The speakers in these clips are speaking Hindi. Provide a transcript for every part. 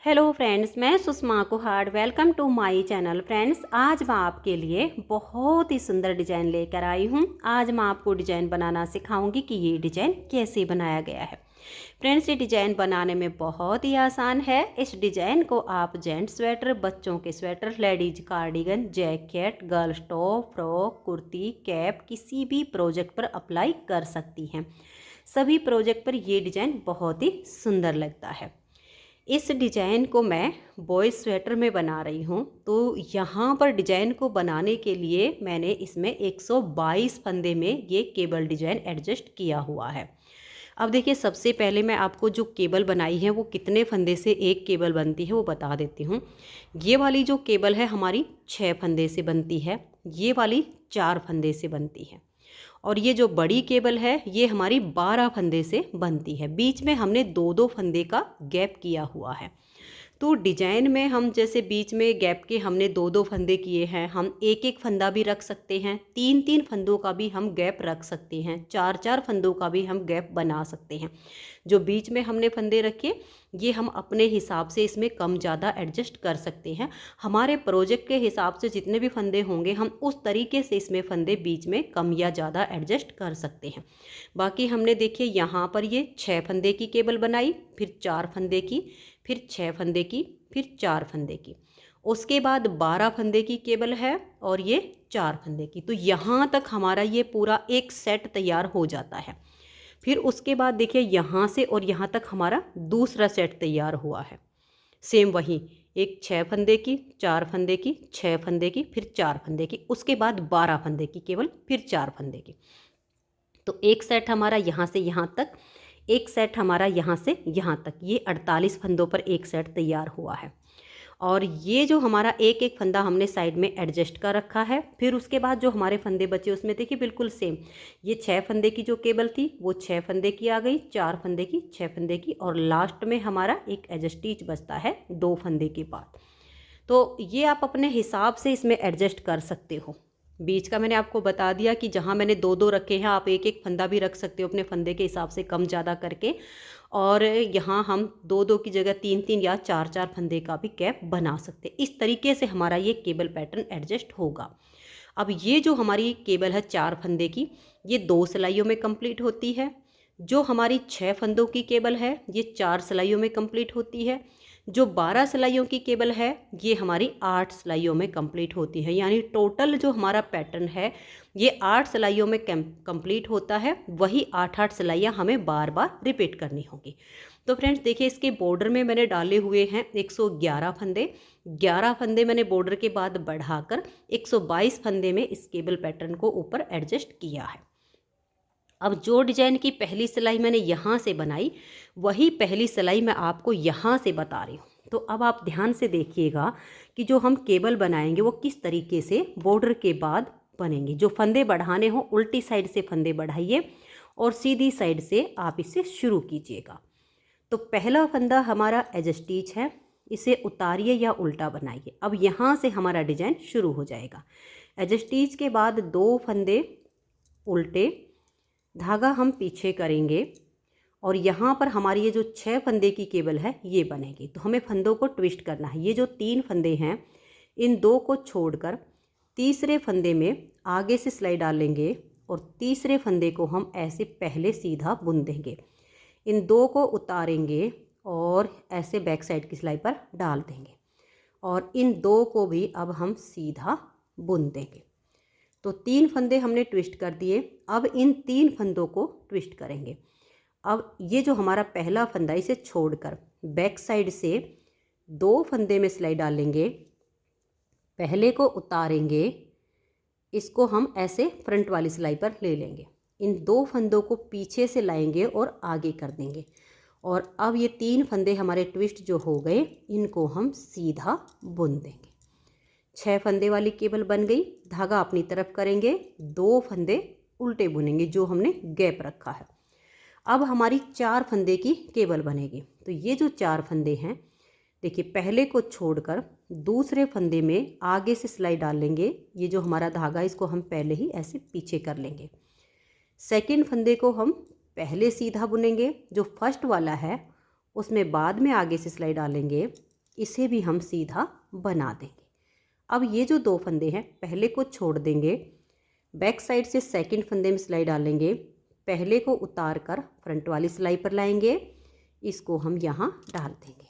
हेलो फ्रेंड्स, मैं Sushma Kuhad. Welcome to my channel. Friends, आज मैं आपके लिए बहुत ही सुंदर डिज़ाइन लेकर आई हूँ। आज मैं आपको डिज़ाइन बनाना सिखाऊंगी कि ये डिज़ाइन कैसे बनाया गया है। फ्रेंड्स, ये डिज़ाइन बनाने में बहुत ही आसान है। इस डिज़ाइन को आप जेंट्स स्वेटर, बच्चों के sweater, ladies cardigan, jacket, girls top, frock, kurti, cap किसी भी प्रोजेक्ट पर अप्लाई कर सकती हैं। सभी प्रोजेक्ट पर ये डिज़ाइन बहुत ही सुंदर लगता है। इस डिज़ाइन को मैं बॉयज़ स्वेटर में बना रही हूँ। तो यहाँ पर डिज़ाइन को बनाने के लिए मैंने इसमें 122 फंदे में ये केबल डिज़ाइन एडजस्ट किया हुआ है। अब देखिए, सबसे पहले मैं आपको जो केबल बनाई है वो कितने फंदे से एक केबल बनती है वो बता देती हूँ। ये वाली जो केबल है हमारी 6 फंदे से बनती है, ये वाली 4 फंदे से बनती है, और ये जो बड़ी केबल है ये हमारी 12 फंदे से बनती है। बीच में हमने 2-2 फंदे का गैप किया हुआ है। तो डिजाइन में हम जैसे बीच में गैप के हमने 2-2 फंदे किए हैं, हम एक एक फंदा भी रख सकते हैं, 3-3 फंदों का भी हम गैप रख सकते हैं, 4-4 फंदों का भी हम गैप बना सकते हैं। जो बीच में हमने फंदे रखे ये हम अपने हिसाब से इसमें कम ज़्यादा एडजस्ट कर सकते हैं। हमारे प्रोजेक्ट के हिसाब से जितने भी फंदे होंगे हम उस तरीके से इसमें फंदे बीच में कम या ज़्यादा एडजस्ट कर सकते हैं। बाकी हमने देखिए यहाँ पर ये 6 फंदे की केबल बनाई, फिर 4 फंदे की, फिर 6 फंदे की, फिर 4 फंदे की, उसके बाद 12 फंदे की केबल है और ये 4 फंदे की। तो यहाँ तक हमारा ये पूरा एक सेट तैयार हो जाता है। फिर उसके बाद देखिए यहाँ से और यहाँ तक हमारा दूसरा सेट तैयार हुआ है। सेम वही, एक 6 फंदे की, 4 फंदे की, 6 फंदे की, फिर 4 फंदे की, उसके बाद 12 फंदे की केवल, फिर 4 फंदे की। तो एक सेट हमारा यहाँ से यहाँ तक, एक सेट हमारा यहाँ से यहाँ तक, ये 48 फंदों पर एक सेट तैयार हुआ है। और ये जो हमारा एक एक फंदा हमने साइड में एडजस्ट कर रखा है। फिर उसके बाद जो हमारे फंदे बचे उसमें देखिए बिल्कुल सेम, ये 6 फंदे की जो केबल थी वो 6 फंदे की आ गई, 4 फंदे की, 6 फंदे की, और लास्ट में हमारा एक एडजस्टीज बचता है 2 फंदे के बाद। तो ये आप अपने हिसाब से इसमें एडजस्ट कर सकते हो। बीच का मैंने आपको बता दिया कि जहाँ मैंने 2-2 रखे हैं आप एक एक फंदा भी रख सकते हो अपने फंदे के हिसाब से कम ज़्यादा करके। और यहाँ हम 2-2 की जगह 3-3 या 4-4 फंदे का भी कैप बना सकते हैं। इस तरीके से हमारा ये केबल पैटर्न एडजस्ट होगा। अब ये जो हमारी केबल है 4 फंदे की, ये 2 सिलाइयों में कंप्लीट होती है। जो हमारी 6 फंदों की केबल है ये 4 सिलाइयों में कंप्लीट होती है। जो 12 सिलाइयों की केबल है ये हमारी 8 सिलाइयों में कंप्लीट होती है। यानी टोटल जो हमारा पैटर्न है ये 8 सिलाइयों में कंप्लीट होता है। वही 8-8 सिलाइयाँ हमें बार बार रिपीट करनी होगी। तो फ्रेंड्स देखिए, इसके बॉर्डर में मैंने डाले हुए हैं 111 फंदे। 11 फंदे मैंने बॉर्डर के बाद बढ़ाकर 122 फंदे में इस केबल पैटर्न को ऊपर एडजस्ट किया है। अब जो डिजाइन की पहली सिलाई मैंने यहाँ से बनाई वही पहली सिलाई मैं आपको यहाँ से बता रही हूँ। तो अब आप ध्यान से देखिएगा कि जो हम केबल बनाएंगे वो किस तरीके से बॉर्डर के बाद बनेंगे। जो फंदे बढ़ाने हो उल्टी साइड से फंदे बढ़ाइए और सीधी साइड से आप इसे शुरू कीजिएगा। तो पहला फंदा हमारा एज स्टिच है, इसे उतारिए या उल्टा बनाइए। अब यहाँ से हमारा डिजाइन शुरू हो जाएगा। एज स्टिच के बाद 2 फंदे उल्टे, धागा हम पीछे करेंगे और यहाँ पर हमारी ये जो 6 फंदे की केबल है ये बनेगी। तो हमें फंदों को ट्विस्ट करना है। ये जो 3 फंदे हैं इन 2 को छोड़कर तीसरे फंदे में आगे से सिलाई डालेंगे और तीसरे फंदे को हम ऐसे पहले सीधा बुन देंगे। इन 2 को उतारेंगे और ऐसे बैक साइड की सिलाई पर डाल देंगे और इन 2 को भी अब हम सीधा बुन देंगे। तो 3 फंदे हमने ट्विस्ट कर दिए। अब इन 3 फंदों को ट्विस्ट करेंगे। अब ये जो हमारा पहला फंदा इसे छोड़कर बैक साइड से 2 फंदे में सिलाई डालेंगे, पहले को उतारेंगे, इसको हम ऐसे फ्रंट वाली सिलाई पर ले लेंगे। इन 2 फंदों को पीछे से लाएंगे और आगे कर देंगे। और अब ये 3 फंदे हमारे ट्विस्ट जो हो गए इनको हम सीधा बुन देंगे। 6 फंदे वाली केबल बन गई। धागा अपनी तरफ करेंगे, 2 फंदे उल्टे बुनेंगे जो हमने गैप रखा है। अब हमारी 4 फंदे की केबल बनेगी। तो ये जो 4 फंदे हैं देखिए, पहले को छोड़कर दूसरे फंदे में आगे से सिलाई डाल लेंगे। ये जो हमारा धागा इसको हम पहले ही ऐसे पीछे कर लेंगे। सेकंड फंदे को हम पहले सीधा बुनेंगे, जो फर्स्ट वाला है उसमें बाद में आगे से सिलाई डालेंगे। इसे भी हम सीधा बना देंगे। अब ये जो 2 फंदे हैं पहले को छोड़ देंगे, बैक साइड से सेकंड फंदे में सिलाई डालेंगे, पहले को उतार कर फ्रंट वाली सिलाई पर लाएंगे, इसको हम यहाँ डाल देंगे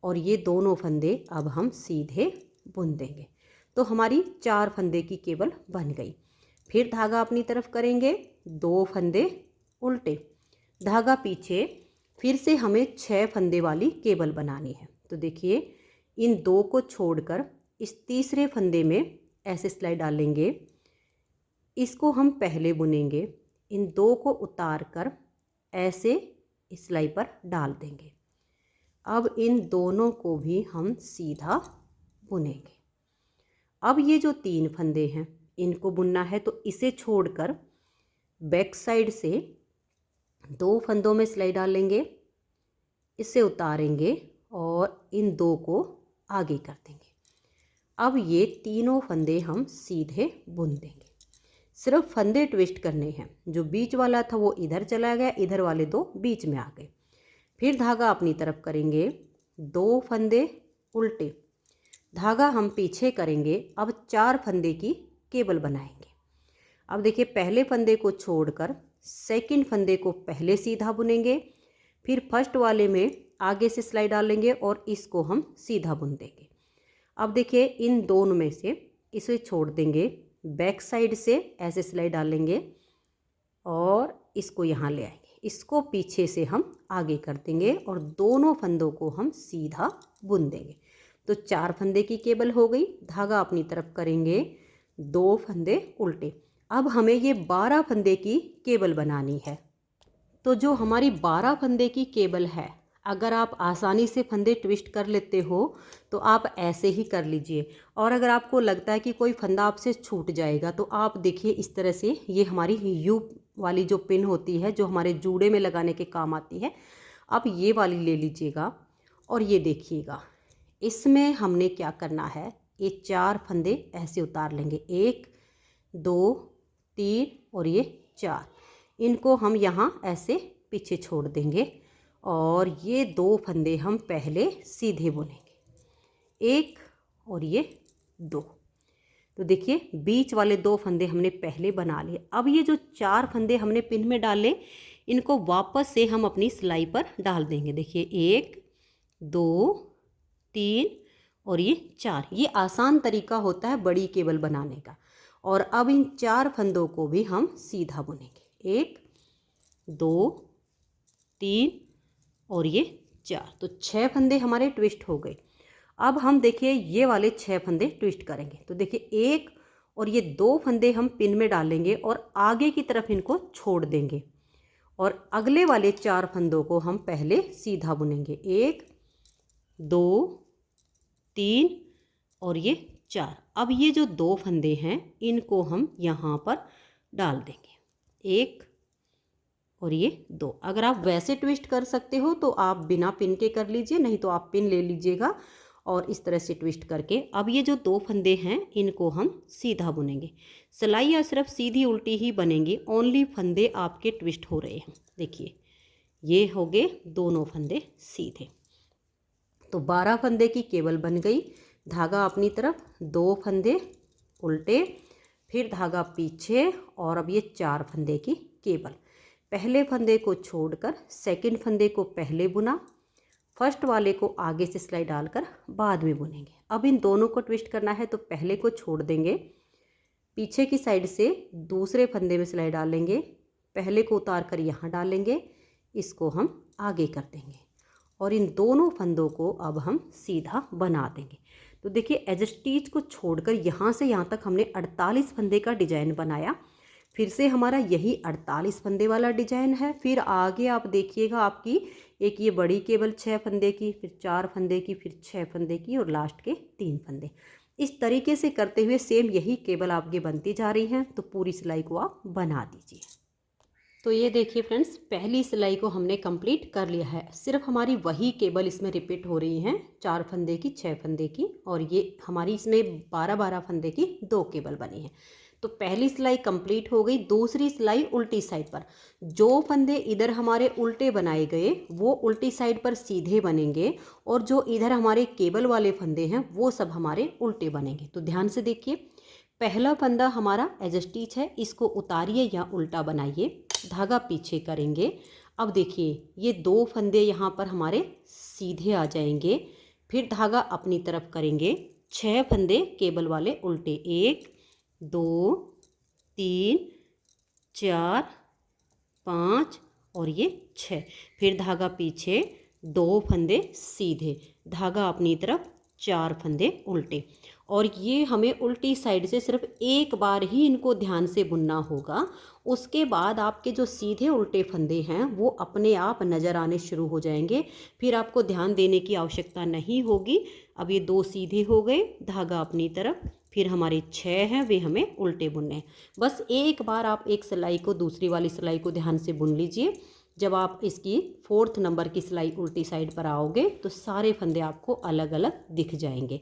और ये दोनों फंदे अब हम सीधे बुन देंगे। तो हमारी 4 फंदे की केबल बन गई। फिर धागा अपनी तरफ करेंगे, 2 फंदे उल्टे, धागा पीछे, फिर से हमें 6 फंदे वाली केबल बनानी है। तो देखिए इन 2 को छोड़कर इस तीसरे फंदे में ऐसे सिलाई डालेंगे, इसको हम पहले बुनेंगे, इन 2 को उतार कर ऐसे इस सिलाई पर डाल देंगे। अब इन दोनों को भी हम सीधा बुनेंगे। अब ये जो 3 फंदे हैं इनको बुनना है, तो इसे छोड़कर बैक साइड से 2 फंदों में सिलाई डालेंगे, इसे उतारेंगे और इन 2 को आगे कर देंगे। अब ये तीनों फंदे हम सीधे बुन देंगे। सिर्फ फंदे ट्विस्ट करने हैं, जो बीच वाला था वो इधर चला गया, इधर वाले 2 बीच में आ गए। फिर धागा अपनी तरफ करेंगे, 2 फंदे उल्टे, धागा हम पीछे करेंगे। अब 4 फंदे की केबल बनाएंगे। अब देखिए पहले फंदे को छोड़कर सेकंड फंदे को पहले सीधा बुनेंगे, फिर फर्स्ट वाले में आगे से सिलाई डालेंगे और इसको हम सीधा बुन देंगे। अब देखिए इन दोनों में से इसे छोड़ देंगे, बैक साइड से ऐसे सिलाई डालेंगे और इसको यहाँ ले आएंगे, इसको पीछे से हम आगे कर देंगे और दोनों फंदों को हम सीधा बुन देंगे। तो 4 फंदे की केबल हो गई। धागा अपनी तरफ करेंगे, 2 फंदे उल्टे। अब हमें ये 12 फंदे की केबल बनानी है। तो जो हमारी 12 फंदे की केबल है, अगर आप आसानी से फंदे ट्विस्ट कर लेते हो तो आप ऐसे ही कर लीजिए। और अगर आपको लगता है कि कोई फंदा आपसे छूट जाएगा तो आप देखिए इस तरह से, ये हमारी यू वाली जो पिन होती है जो हमारे जूड़े में लगाने के काम आती है, आप ये वाली ले लीजिएगा और ये देखिएगा इसमें हमने क्या करना है, ये 4 फंदे ऐसे उतार लेंगे, 1 2 3 और ये 4, इनको हम यहाँ ऐसे पीछे छोड़ देंगे और ये 2 फंदे हम पहले सीधे बुनेंगे, 1 और ये 2। तो देखिए बीच वाले 2 फंदे हमने पहले बना लिए। अब ये जो 4 फंदे हमने पिन में डाले, इनको वापस से हम अपनी सिलाई पर डाल देंगे। देखिए 1 2 3 और ये 4। ये आसान तरीका होता है बड़ी केबल बनाने का। और अब इन 4 फंदों को भी हम सीधा बुनेंगे, 1 2 3 और ये 4। तो 6 फंदे हमारे ट्विस्ट हो गए। अब हम देखिए ये वाले 6 फंदे ट्विस्ट करेंगे। तो देखिए 1 और ये 2 फंदे हम पिन में डालेंगे और आगे की तरफ इनको छोड़ देंगे और अगले वाले 4 फंदों को हम पहले सीधा बुनेंगे, 1 2 3 और ये 4। अब ये जो 2 फंदे हैं इनको हम यहाँ पर डाल देंगे, 1 और ये 2। अगर आप वैसे ट्विस्ट कर सकते हो तो आप बिना पिन के कर लीजिए, नहीं तो आप पिन ले लीजिएगा और इस तरह से ट्विस्ट करके। अब ये जो 2 फंदे हैं इनको हम सीधा बुनेंगे। सिलाइयाँ सिर्फ सीधी उल्टी ही बनेंगी, ओनली फंदे आपके ट्विस्ट हो रहे हैं। देखिए ये हो गए दोनों फंदे सीधे। तो 12 फंदे की केबल बन गई। धागा अपनी तरफ, 2 फंदे उल्टे, फिर धागा पीछे और अब ये 4 फंदे की केबल। पहले फंदे को छोड़कर सेकंड फंदे को पहले बुना, फर्स्ट वाले को आगे से सिलाई डालकर बाद में बुनेंगे। अब इन दोनों को ट्विस्ट करना है तो पहले को छोड़ देंगे, पीछे की साइड से दूसरे फंदे में सिलाई डालेंगे, पहले को उतार कर यहाँ डालेंगे, इसको हम आगे कर देंगे और इन दोनों फंदों को अब हम सीधा बना देंगे। तो देखिए एज स्टिच को छोड़कर यहाँ से यहाँ तक हमने 48 फंदे का डिजाइन बनाया। फिर से हमारा यही 48 फंदे वाला डिजाइन है। फिर आगे आप देखिएगा आपकी एक ये बड़ी केबल 6 फंदे की, फिर 4 फंदे की, फिर 6 फंदे की और लास्ट के 3 फंदे। इस तरीके से करते हुए सेम यही केबल आपकी बनती जा रही हैं। तो पूरी सिलाई को आप बना दीजिए। तो ये देखिए फ्रेंड्स, पहली सिलाई को हमने कंप्लीट कर लिया है। सिर्फ हमारी वही केबल इसमें रिपीट हो रही हैं, 4 फंदे की, 6 फंदे की, और ये हमारी इसमें 12-12 फंदे की 2 केबल बनी है। तो पहली सिलाई कंप्लीट हो गई। दूसरी सिलाई उल्टी साइड पर, जो फंदे इधर हमारे उल्टे बनाए गए वो उल्टी साइड पर सीधे बनेंगे, और जो इधर हमारे केबल वाले फंदे हैं वो सब हमारे उल्टे बनेंगे। तो ध्यान से देखिए, पहला फंदा हमारा एज स्टिच है, इसको उतारिए या उल्टा बनाइए, धागा पीछे करेंगे। अब देखिए ये 2 फंदे यहाँ पर हमारे सीधे आ जाएंगे, फिर धागा अपनी तरफ करेंगे, 6 फंदे केबल वाले उल्टे, 1 2 3 4 5 और ये 6, फिर धागा पीछे, 2 फंदे सीधे, धागा अपनी तरफ, 4 फंदे उल्टे। और ये हमें उल्टी साइड से सिर्फ एक बार ही इनको ध्यान से बुनना होगा। उसके बाद आपके जो सीधे उल्टे फंदे हैं वो अपने आप नज़र आने शुरू हो जाएंगे, फिर आपको ध्यान देने की आवश्यकता नहीं होगी। अब ये 2 सीधे हो गए, धागा अपनी तरफ, फिर हमारे 6 हैं वे हमें उल्टे बुनने हैं। बस एक बार आप एक सिलाई को दूसरी वाली सिलाई को ध्यान से बुन लीजिए। जब आप इसकी 4th नंबर की सिलाई उल्टी साइड पर आओगे तो सारे फंदे आपको अलग अलग दिख जाएंगे।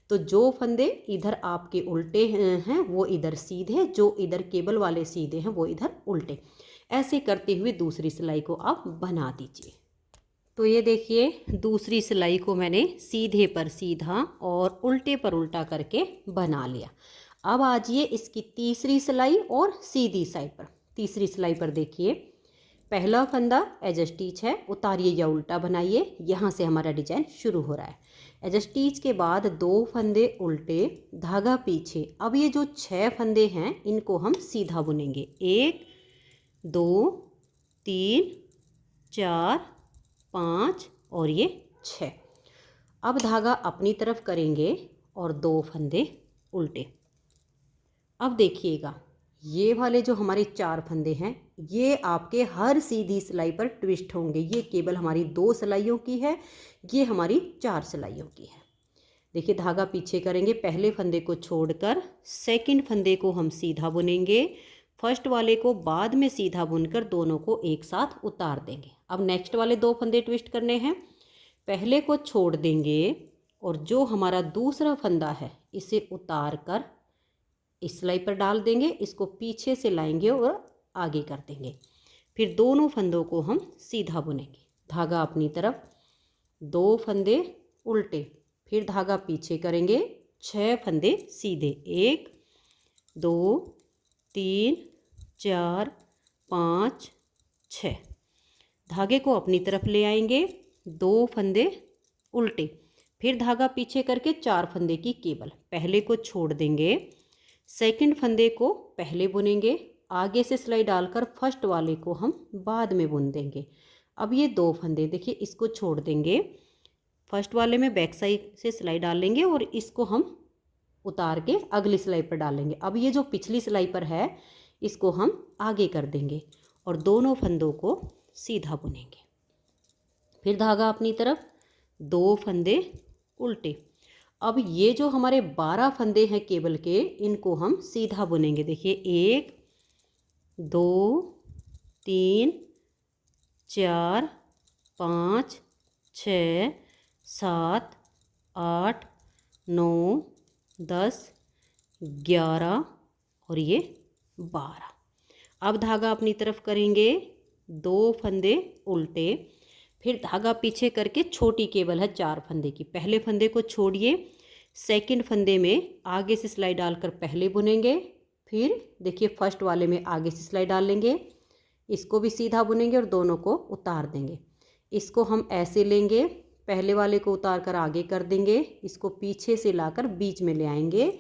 तो जो फंदे इधर आपके उल्टे हैं वो इधर सीधे, जो इधर केबल वाले सीधे हैं वो इधर उल्टे। ऐसे करते हुए दूसरी सिलाई को आप बना दीजिए। तो ये देखिए दूसरी सिलाई को मैंने सीधे पर सीधा और उल्टे पर उल्टा करके बना लिया। अब आ जाइए इसकी तीसरी सिलाई और सीधी साइड पर। तीसरी सिलाई पर देखिए, पहला फंदा एज स्टिच है, उतारिए या उल्टा बनाइए, यहाँ से हमारा डिजाइन शुरू हो रहा है। एज स्टिच के बाद 2 फंदे उल्टे, धागा पीछे। अब ये जो 6 फंदे हैं इनको हम सीधा बुनेंगे, 1 2 3 4 5 और ये 6। अब धागा अपनी तरफ करेंगे और 2 फंदे उल्टे। अब देखिएगा ये वाले जो हमारे 4 फंदे हैं ये आपके हर सीधी सिलाई पर ट्विस्ट होंगे। ये केवल हमारी 2 सिलाइयों की है, ये हमारी 4 सिलाइयों की है। देखिए धागा पीछे करेंगे, पहले फंदे को छोड़कर सेकंड फंदे को हम सीधा बुनेंगे, फर्स्ट वाले को बाद में सीधा बुनकर दोनों को एक साथ उतार देंगे। अब नेक्स्ट वाले 2 फंदे ट्विस्ट करने हैं, पहले को छोड़ देंगे और जो हमारा दूसरा फंदा है इसे उतार कर इस सिलाई पर डाल देंगे, इसको पीछे से लाएंगे और आगे कर देंगे। फिर दोनों फंदों को हम सीधा बुनेंगे, धागा अपनी तरफ, 2 फंदे उल्टे, फिर धागा पीछे करेंगे, 6 फंदे सीधे, 1 2 3 4 5 6। धागे को अपनी तरफ ले आएंगे, 2 फंदे उल्टे, फिर धागा पीछे करके 4 फंदे की केबल, पहले को छोड़ देंगे, सेकंड फंदे को पहले बुनेंगे, आगे से सिलाई डालकर फर्स्ट वाले को हम बाद में बुन देंगे। अब ये 2 फंदे देखिए इसको छोड़ देंगे, फर्स्ट वाले में बैक साइड से सिलाई डाल लेंगे और इसको हम उतार के अगली सिलाई पर डालेंगे। अब ये जो पिछली सिलाई पर है इसको हम आगे कर देंगे और दोनों फंदों को सीधा बुनेंगे। फिर धागा अपनी तरफ, 2 फंदे उल्टे। अब ये जो हमारे 12 फंदे हैं केबल के इनको हम सीधा बुनेंगे। देखिए 1 2 3 4 5 6 7 8 9 10 11 और ये 12। अब धागा अपनी तरफ करेंगे, 2 फंदे उल्टे, फिर धागा पीछे करके छोटी केबल है 4 फंदे की, पहले फंदे को छोड़िए, सेकंड फंदे में आगे से सिलाई डालकर पहले बुनेंगे, फिर देखिए फर्स्ट वाले में आगे से सिलाई डाल लेंगे, इसको भी सीधा बुनेंगे और दोनों को उतार देंगे। इसको हम ऐसे लेंगे, पहले वाले को उतार कर आगे कर देंगे, इसको पीछे से लाकर बीच में ले आएंगे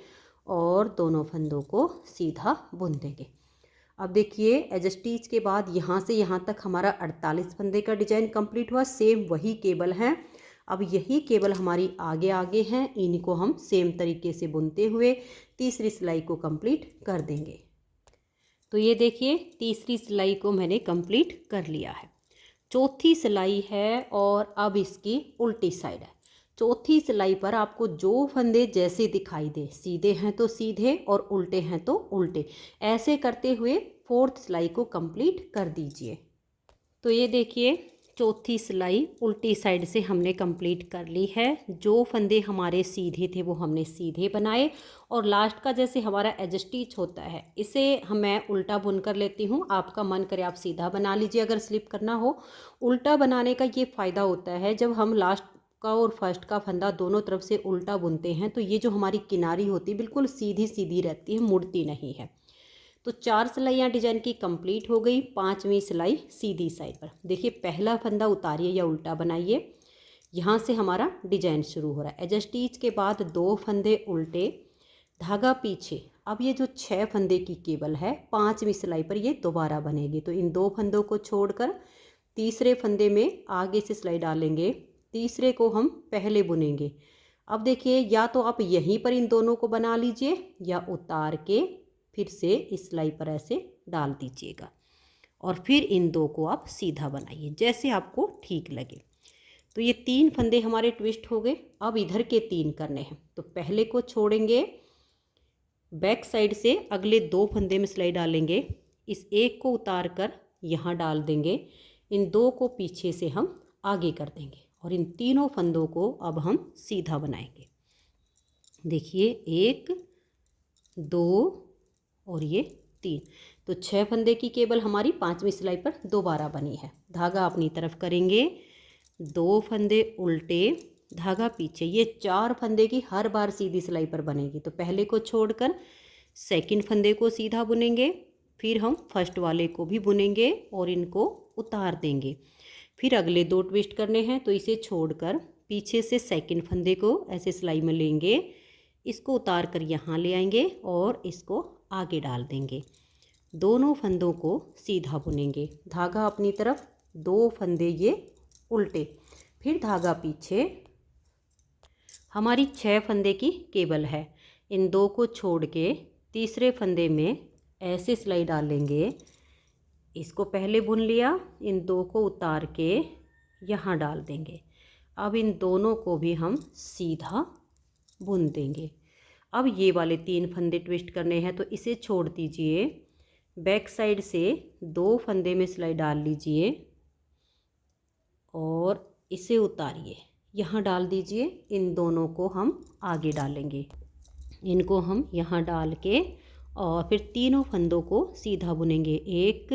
और दोनों फंदों को सीधा बुन देंगे। अब देखिए एज स्टिच के बाद यहाँ से यहाँ तक हमारा 48 फंदे का डिजाइन कंप्लीट हुआ। सेम वही केबल हैं, अब यही केबल हमारी आगे आगे हैं, इनको हम सेम तरीके से बुनते हुए तीसरी सिलाई को कंप्लीट कर देंगे। तो ये देखिए तीसरी सिलाई को मैंने कंप्लीट कर लिया है। चौथी सिलाई है और अब इसकी उल्टी साइड है। चौथी सिलाई पर आपको जो फंदे जैसे दिखाई दे, सीधे हैं तो सीधे और उल्टे हैं तो उल्टे, ऐसे करते हुए 4th सिलाई को कंप्लीट कर दीजिए। तो ये देखिए चौथी सिलाई उल्टी साइड से हमने कंप्लीट कर ली है। जो फंदे हमारे सीधे थे वो हमने सीधे बनाए और लास्ट का जैसे हमारा एज स्टिच होता है इसे मैं उल्टा बुन कर लेती हूँ। आपका मन करे आप सीधा बना लीजिए अगर स्लिप करना हो। उल्टा बनाने का ये फ़ायदा होता है, जब हम लास्ट का और फर्स्ट का फंदा दोनों तरफ से उल्टा बुनते हैं तो ये जो हमारी किनारी होती है बिल्कुल सीधी सीधी रहती है, मुड़ती नहीं है। तो 4 सिलाइयाँ डिजाइन की कंप्लीट हो गई। 5वीं सिलाई सीधी साइड पर देखिए, पहला फंदा उतारिए या उल्टा बनाइए, यहाँ से हमारा डिजाइन शुरू हो रहा है। एज स्टिच के बाद 2 फंदे उल्टे, धागा पीछे। अब ये जो 6 फंदे की केबल है 5वीं सिलाई पर ये दोबारा बनेगी। तो इन 2 फंदों को छोड़कर तीसरे फंदे में आगे से सिलाई डालेंगे, तीसरे को हम पहले बुनेंगे। अब देखिए, या तो आप यहीं पर इन दोनों को बना लीजिए या उतार के फिर से इस सिलाई पर ऐसे डाल दीजिएगा और फिर इन 2 को आप सीधा बनाइए जैसे आपको ठीक लगे। तो ये 3 फंदे हमारे ट्विस्ट हो गए। अब इधर के 3 करने हैं। तो पहले को छोड़ेंगे, बैक साइड से अगले 2 फंदे में सिलाई डालेंगे, इस एक को उतार कर यहाँ डाल देंगे, इन 2 को पीछे से हम आगे कर देंगे और इन तीनों फंदों को अब हम सीधा बनाएंगे। देखिए, 1 2 और ये 3। तो 6 फंदे की केबल हमारी 5वीं सिलाई पर दोबारा बनी है। धागा अपनी तरफ करेंगे, 2 फंदे उल्टे, धागा पीछे। ये 4 फंदे की हर बार सीधी सिलाई पर बनेगी। तो पहले को छोड़कर सेकंड फंदे को सीधा बुनेंगे, फिर हम फर्स्ट वाले को भी बुनेंगे और इनको उतार देंगे। फिर अगले 2 ट्विस्ट करने हैं, तो इसे छोड़कर पीछे से सेकंड फंदे को ऐसे सिलाई में लेंगे, इसको उतार कर यहाँ ले आएंगे और इसको आगे डाल देंगे। दोनों फंदों को सीधा बुनेंगे, धागा अपनी तरफ, 2 फंदे ये उल्टे, फिर धागा पीछे। हमारी 6 फंदे की केबल है। इन 2 को छोड़ के तीसरे फंदे में ऐसे सिलाई डालेंगे, इसको पहले बुन लिया, इन 2 को उतार के यहाँ डाल देंगे। अब इन दोनों को भी हम सीधा बुन देंगे। अब ये वाले 3 फंदे ट्विस्ट करने हैं, तो इसे छोड़ दीजिए, बैक साइड से 2 फंदे में सिलाई डाल लीजिए और इसे उतारिए, यहाँ डाल दीजिए। इन दोनों को हम आगे डालेंगे, इनको हम यहाँ डाल के और फिर तीनों फंदों को सीधा बुनेंगे। 1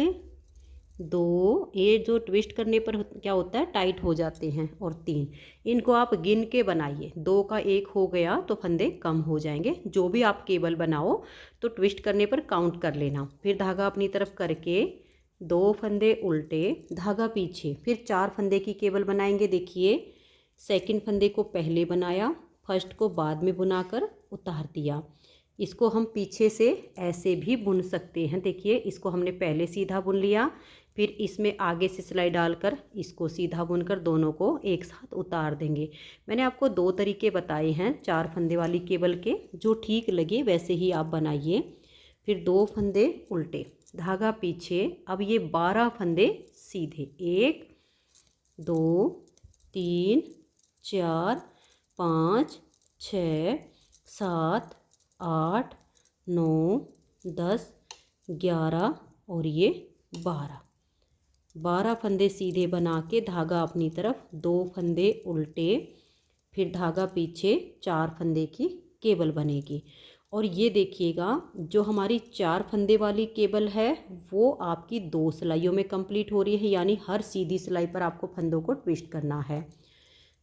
2, ये जो ट्विस्ट करने पर क्या होता है टाइट हो जाते हैं, और 3। इनको आप गिन के बनाइए, 2 का 1 हो गया तो फंदे कम हो जाएंगे। जो भी आप केबल बनाओ तो ट्विस्ट करने पर काउंट कर लेना। फिर धागा अपनी तरफ करके 2 फंदे उल्टे, धागा पीछे, फिर 4 फंदे की केबल बनाएंगे। देखिए, सेकंड फंदे को पहले बनाया, फर्स्ट को बाद में बुनाकर उतार दिया। इसको हम पीछे से ऐसे भी बुन सकते हैं। देखिए, इसको हमने पहले सीधा बुन लिया, फिर इसमें आगे से सिलाई डालकर इसको सीधा बुनकर दोनों को एक साथ उतार देंगे। मैंने आपको 2 तरीके बताए हैं 4 फंदे वाली केबल के, जो ठीक लगे वैसे ही आप बनाइए। फिर 2 फंदे उल्टे, धागा पीछे। अब ये 12 फंदे सीधे, 1 2 3 4 5 6 7 8 9 10 11 और ये 12 फंदे सीधे बना के धागा अपनी तरफ, 2 फंदे उल्टे, फिर धागा पीछे, 4 फंदे की केबल बनेगी। और ये देखिएगा, जो हमारी 4 फंदे वाली केबल है वो आपकी 2 सिलाइयों में कंप्लीट हो रही है, यानी हर सीधी सिलाई पर आपको फंदों को ट्विस्ट करना है।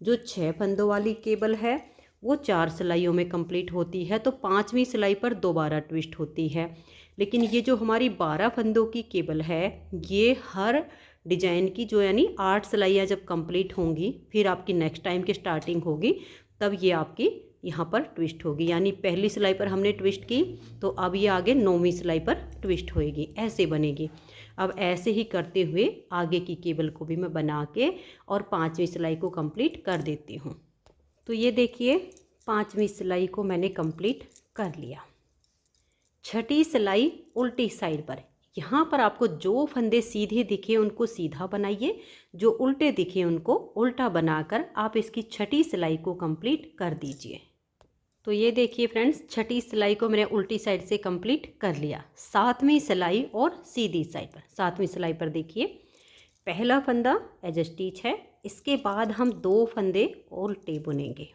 जो 6 फंदों वाली केबल है वो 4 सिलाइयों में कंप्लीट होती है, तो 5वीं सिलाई पर दोबारा ट्विस्ट होती है। लेकिन ये जो हमारी 12 फंदों की केबल है, ये हर डिजाइन की जो यानी 8 सिलाइयाँ जब कंप्लीट होंगी, फिर आपकी नेक्स्ट टाइम की स्टार्टिंग होगी, तब ये आपकी यहाँ पर ट्विस्ट होगी। यानी पहली सिलाई पर हमने ट्विस्ट की तो अब ये आगे 9वीं सिलाई पर ट्विस्ट होएगी, ऐसे बनेगी। अब ऐसे ही करते हुए आगे की केबल को भी मैं बना के और 5वीं सिलाई को कंप्लीट कर देती हूँ। तो ये देखिए, 5वीं सिलाई को मैंने कंप्लीट कर लिया। 6ठी सिलाई उल्टी साइड पर, यहाँ पर आपको जो फंदे सीधे दिखे उनको सीधा बनाइए, जो उल्टे दिखे उनको उल्टा बनाकर आप इसकी 6ठी सिलाई को कंप्लीट कर दीजिए। तो ये देखिए फ्रेंड्स, 6ठी सिलाई को मैंने उल्टी साइड से कंप्लीट कर लिया। 7वीं सिलाई और सीधी साइड पर, 7वीं सिलाई पर देखिए, पहला फंदा एज स्टिच है। इसके बाद हम 2 फंदे उल्टे बुनेंगे।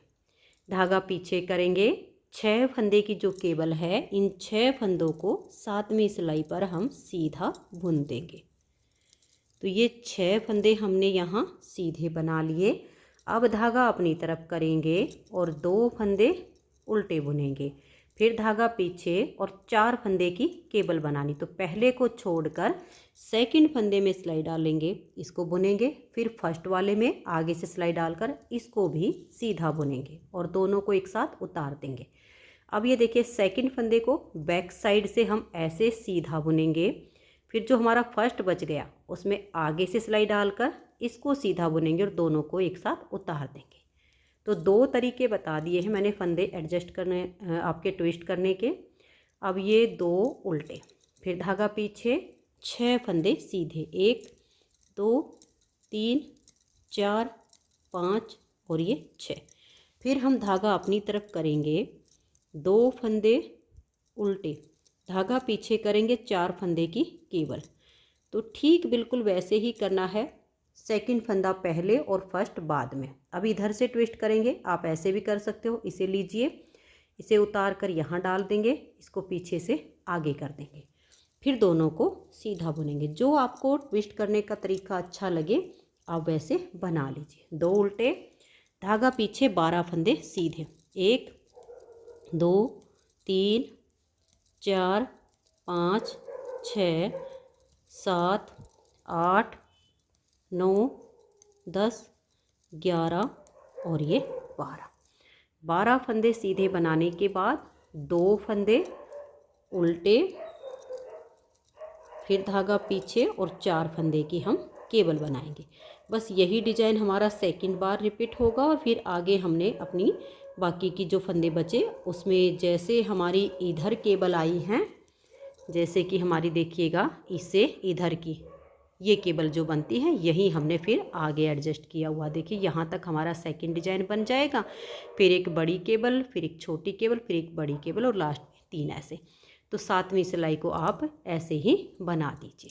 धागा पीछे करेंगे। 6 फंदे की जो केबल है, इन 6 फंदों को 7वीं सिलाई पर हम सीधा बुन देंगे। तो ये 6 फंदे हमने यहाँ सीधे बना लिए। अब धागा अपनी तरफ करेंगे और 2 फंदे उल्टे बुनेंगे। फिर धागा पीछे और 4 फंदे की केबल बनानी। तो पहले को छोड़कर सेकंड फंदे में सिलाई डालेंगे, इसको बुनेंगे। फिर फर्स्ट वाले में आगे से सिलाई डालकर इसको भी सीधा बुनेंगे और दोनों को एक साथ उतार देंगे। अब ये देखिए, सेकंड फंदे को बैक साइड से हम ऐसे सीधा बुनेंगे। फिर जो हमारा फर्स्ट बच गया उसमें आगे से सिलाई डालकर इसको सीधा बुनेंगे और दोनों को एक साथ उतार देंगे। तो 2 तरीके बता दिए हैं मैंने फंदे एडजस्ट करने, आपके ट्विस्ट करने के। अब ये 2 उल्टे, फिर धागा पीछे, 6 फंदे सीधे, 1 2 3 4 5 और ये 6। फिर हम धागा अपनी तरफ करेंगे, 2 फंदे उल्टे, धागा पीछे करेंगे, 4 फंदे की केबल। तो ठीक बिल्कुल वैसे ही करना है, सेकंड फंदा पहले और फर्स्ट बाद में। अब इधर से ट्विस्ट करेंगे, आप ऐसे भी कर सकते हो। इसे लीजिए, इसे उतार कर यहाँ डाल देंगे, इसको पीछे से आगे कर देंगे। फिर दोनों को सीधा बुनेंगे। जो आपको ट्विस्ट करने का तरीका अच्छा लगे आप वैसे बना लीजिए। 2 उल्टे, धागा पीछे, 12 फंदे सीधे, 1 2 3 4 5 6 7 8 9 10 11 और ये 12 फंदे सीधे बनाने के बाद 2 फंदे उल्टे, फिर धागा पीछे और 4 फंदे की हम केबल बनाएंगे। बस यही डिजाइन हमारा सेकंड बार रिपीट होगा। और फिर आगे हमने अपनी बाकी की जो फंदे बचे उसमें जैसे हमारी इधर केबल आई हैं, जैसे कि हमारी देखिएगा इससे इधर की ये केबल जो बनती है, यही हमने फिर आगे एडजस्ट किया हुआ। देखिए यहाँ तक हमारा सेकंड डिजाइन बन जाएगा। फिर एक बड़ी केबल, फिर एक छोटी केबल, फिर एक बड़ी केबल और लास्ट में 3 ऐसे। तो 7वीं सिलाई को आप ऐसे ही बना दीजिए।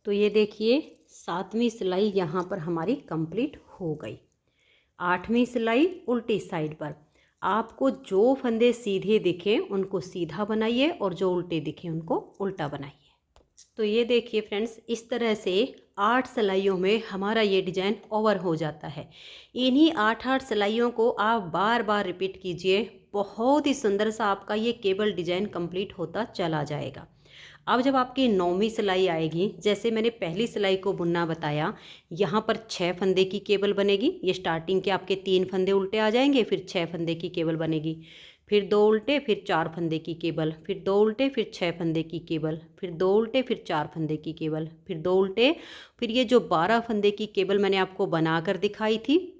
तो ये देखिए 7वीं सिलाई यहाँ पर हमारी कंप्लीट हो गई। 8वीं सिलाई उल्टी साइड पर, आपको जो फंदे सीधे दिखे उनको सीधा बनाइए और जो उल्टे दिखे उनको उल्टा बनाइए। तो ये देखिए फ्रेंड्स, इस तरह से 8 सिलाइयों में हमारा ये डिज़ाइन ओवर हो जाता है। इन्हीं 8 सिलाइयों को आप बार बार रिपीट कीजिए, बहुत ही सुंदर सा आपका ये केबल डिज़ाइन कंप्लीट होता चला जाएगा। अब जब आपकी 9वीं सिलाई आएगी, जैसे मैंने पहली सिलाई को बुनना बताया, यहाँ पर 6 फंदे की केबल बनेगी। ये स्टार्टिंग के आपके 3 फंदे उल्टे आ जाएंगे, फिर 6 फंदे की केबल बनेगी, फिर 2 उल्टे, फिर 4 फंदे की केबल, फिर 2 उल्टे, फिर 6 फंदे की केबल, फिर 2 उल्टे, फिर 4 फंदे की केबल, फिर 2 उल्टे, फिर ये जो 12 फंदे की केबल मैंने आपको बनाकर दिखाई थी,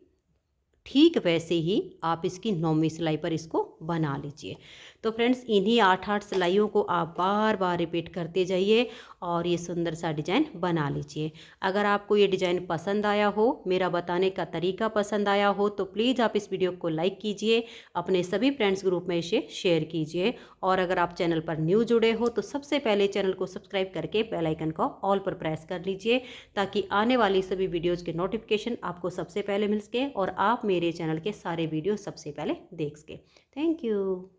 ठीक वैसे ही आप इसकी 9वीं सिलाई पर इसको बना लीजिए। तो फ्रेंड्स, इन्हीं 8 सिलाइयों को आप बार बार रिपीट करते जाइए और ये सुंदर सा डिज़ाइन बना लीजिए। अगर आपको ये डिज़ाइन पसंद आया हो, मेरा बताने का तरीका पसंद आया हो, तो प्लीज़ आप इस वीडियो को लाइक कीजिए, अपने सभी फ्रेंड्स ग्रुप में इसे शेयर कीजिए। और अगर आप चैनल पर न्यू जुड़े हो तो सबसे पहले चैनल को सब्सक्राइब करके बेल आइकन को ऑल पर प्रेस कर लीजिए, ताकि आने वाली सभी वीडियोज़ के नोटिफिकेशन आपको सबसे पहले मिल सके और आप मेरे चैनल के सारे वीडियो सबसे पहले देख सके। Thank you.